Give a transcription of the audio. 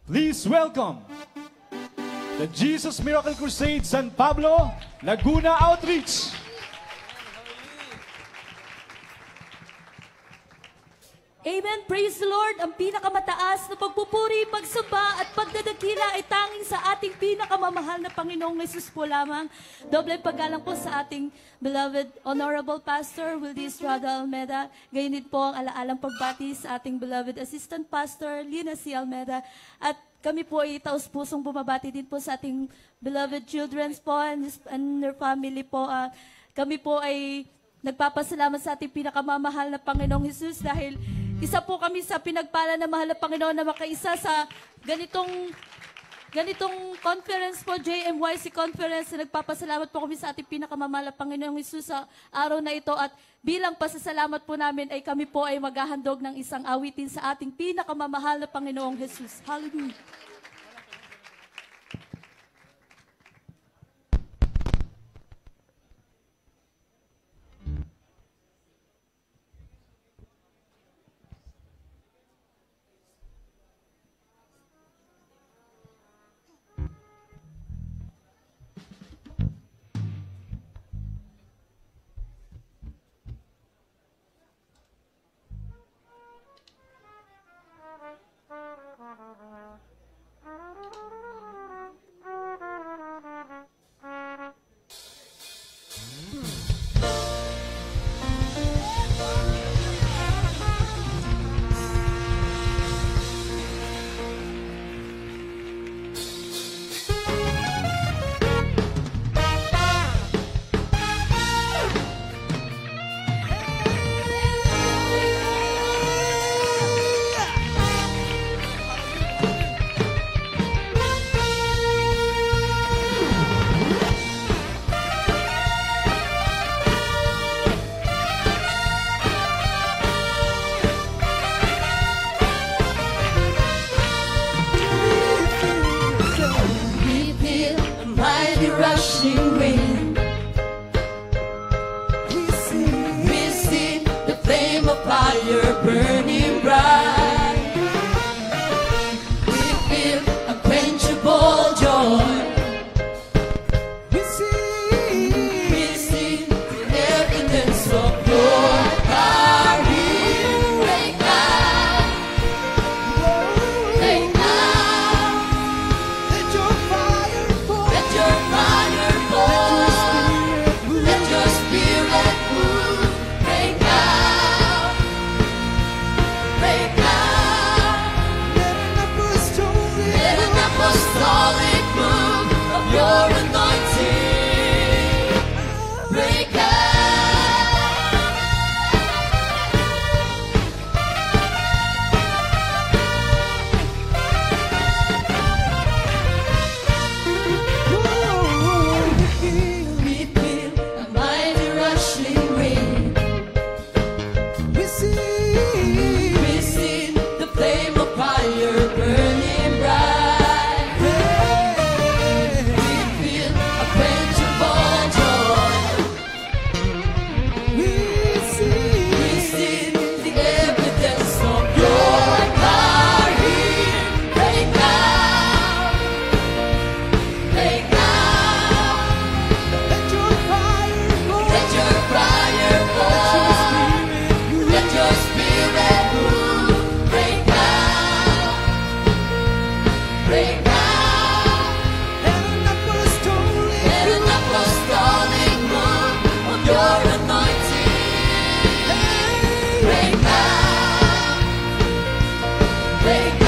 Please welcome the Jesus Miracle Crusade San Pablo, Laguna Outreach. Amen. Praise the Lord. Ang pinakamataas na pagpupuri, pagsamba at pagdadakila ay tanging sa ating pinakamamahal na Panginoong Jesus po lamang. Doble paggalang po sa ating beloved Honorable Pastor Wildy Estrada Almeda. Gayon din po ang alaalang pagbati sa ating beloved Assistant Pastor Lina C. Almeda. At kami po ay taus-pusong bumabati din po sa ating beloved children po and their family po. Kami po ay nagpapasalamat sa ating pinakamamahal na Panginoong Jesus dahil isa po kami sa pinagpala na mahal na Panginoon na makaisa sa ganitong conference po, JMYC conference. Nagpapasalamat po kami sa ating pinakamamahal na Panginoong Jesus sa araw na ito. At bilang pasasalamat po namin ay kami po ay maghahandog ng isang awitin sa ating pinakamamahal na Panginoong Jesus. Hallelujah! Break